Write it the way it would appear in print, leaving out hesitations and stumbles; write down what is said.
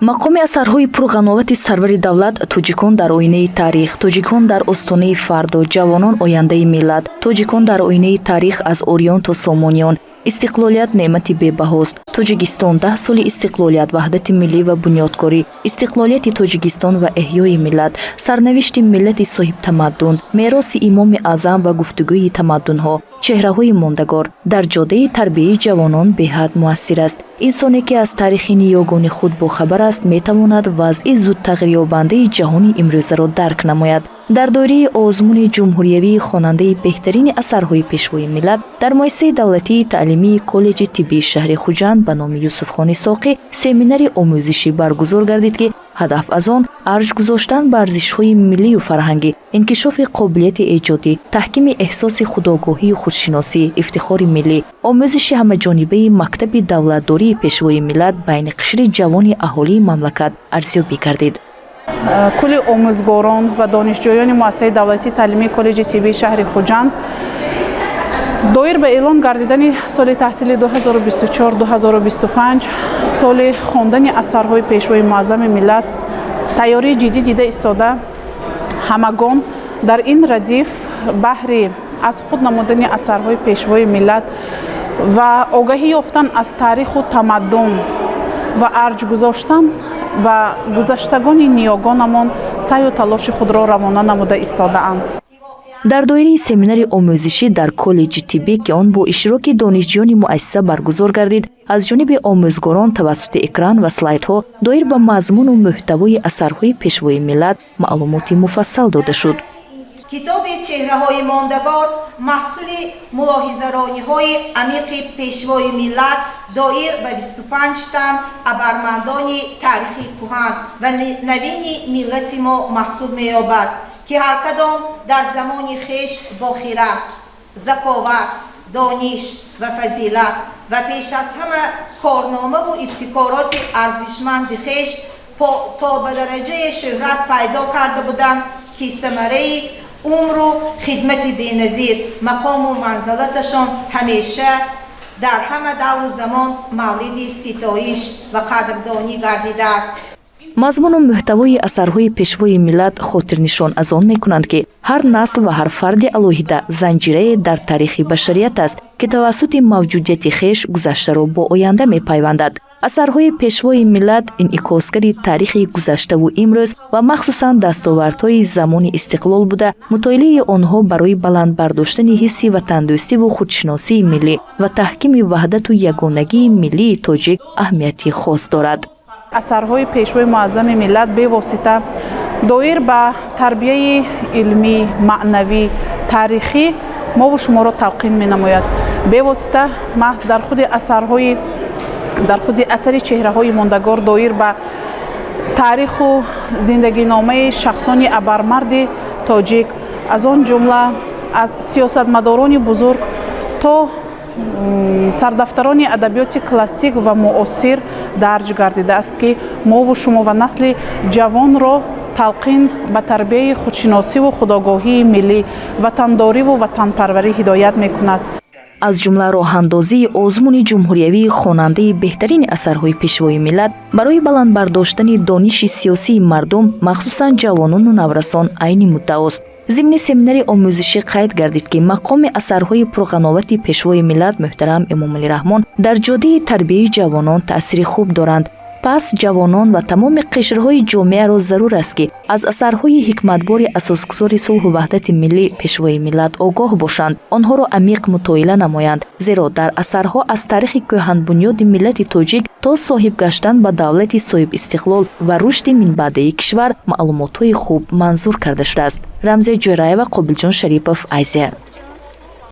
мақоми асарҳои пурғановати сарвари давлат тоҷикон дар оинаи таърих, тоҷикон дар остонаи фарду, ҷавонон ояндаи миллат, тоҷикон дар оинаи таърих аз ориён то сомониён. истиқлолият неъмати бебаҳост. Тоҷикистон 10 соли истиқлолият, ваҳдати миллӣ ва бунёдкорӣ, истиқлолияти Тоҷикистон ва эҳёи миллат, сарнавишти миллати соҳибтамаддун, мероси имоми аъзам ва гуфтугӯи тамаддунҳо, чеҳраҳои мондагор дар ҷоддаи тарбияи ҷавонон беҳад муассир аст. инсоне ки аз таърихи ниёгони худ бохабар аст, метавонад вазъи зудтағйирёбандаи ҷаҳони имрӯзаро дарк намояд. дар доираи озмуни ҷумҳуриявии хонандаи беҳтарини асарҳои пешвои миллат дар муассисаи давлатии таълимии коллеҷи тиббии шаҳри Хуҷанд ба номи Юсуфхони Соқӣ семинари омӯзишӣ баргузор гардид ки ҳадаф аз он арҷ гузоштан ба арзишҳои миллию фарҳангӣ, инкишофи қобилияти эҷодӣ, таҳкими эҳсоси худогоҳию худшиносӣ, ифтихори миллӣ, омӯзиши ҳамаҷонибаи мактаби давлатдории пешвои миллат байни қишри ҷавони аҳолии мамлакат арзёбӣ гардид. кулли омӯзгорон ва донишҷӯёни муассисаи давлатии таълимии коллеҷи тиббии шаҳри Хуҷанд доир ба эълон гардидани соли таҳсили 2024-2025 соли хондани асарҳои пешвои муаззами миллат тайёрии ҷиддӣ дида истода, ҳамагон дар ин радиф баҳри аз худ намудани асарҳои пешвои миллат ва огаҳӣ ёфтан аз таъриху тамаддун ва арҷ гузоштан ва гузаштагони ниёгонамон саъю талоши худро равона намуда истодаанд. дар доираи семинари омӯзишӣ дар коллеҷи тиббӣ ки он бо иштироки донишҷӯёни муассиса баргузор гардид, аз ҷониби омӯзгорон тавассути экран ва слайдҳо доир ба мазмуну муҳтавои асарҳои пешвои миллат маълумоти муфассал дода шуд. китоби чеҳраҳои мондагор маҳсули мулоҳизарониҳои амиқи пешвои миллат доир ба 25 тан абармандони таърихи кӯҳан ва навини миллати мо маҳсуб меёбад ки ҳар кадом дар замони хеш бо хират, заковат, дониш ва фазилат ва пеш аз ҳама корномаву ибтикороти арзишманди хеш то ба дараҷаи шӯҳрат пайдо карда буданд ки самараи умру хидмати беназир, мақому манзалаташон ҳамеша дар ҳама давру замон мавриди ситоиш ва қадрдонӣ гардидааст. мазмуну муҳтавои асарҳои пешвои миллат хотирнишон аз он мекунанд ки ҳар насл ва ҳар фарди алоҳида занҷирае дар таърихи башарият аст ки тавассути мавҷудияти хеш гузаштаро бо оянда мепайвандад. асарҳои пешвои миллат инъикосгари таърихи гузаштаву имрӯз ва махсусан дастовардҳои замони истиқлол буда, мутоилаи онҳо барои баланд бардоштани ҳисси ватандӯстиву худшиносии миллӣ ва таҳкими ваҳдату ягонагии миллии тоҷик аҳамияти хос дорад. асарҳои пешвои муаззами миллат бевосита доир ба тарбияи илмӣ, маънавӣ, таърихӣ мову шуморо талқин менамояд. бевосита маҳз дар худи асари чеҳраҳои мондагор доир ба таъриху зиндагиномаи шахсони абармарди тоҷик, аз он ҷумла аз сиёсатмадорони бузург то сардафтарони адабиёти классик ва муосир дарҷ гардидааст ки мову шумо ва насли ҷавонро талқин ба тарбияи худшиносиву худогоҳии миллӣ, ватандориву ватанпарварӣ ҳидоят мекунад. аз ҷумла роҳандозии озмуни ҷумҳуриявии хонандаи беҳтарини асарҳои пешвои миллат барои баландбардоштани дониши сиёсии мардум, махсусан ҷавонону наврасон айни муддаост. зимни семинари омӯзишӣ қайд гардид ки мақоми асарҳои пурғановати пешвои миллат муҳтарам Эмомалӣ Раҳмон дар ҷоддаи тарбияи ҷавонон таъсири хуб доранд. пас ҷавонон ва тамоми қишрҳои ҷомеаро зарур аст ки аз асарҳои ҳикматбори асосгузори сулҳу ваҳдати миллӣ пешвои миллат огоҳ бошанд, онҳоро амиқ мутоила намоянд, зеро дар асарҳо аз таърихи кӯҳанбунёди миллати тоҷик то соҳиб гаштан ба давлати соҳибистиқлол ва рушди минбаъдаи кишвар маълумотҳои хуб манзур карда шудааст. рамзия ҷӯйраева, Қобилҷон Шарипов, Азия.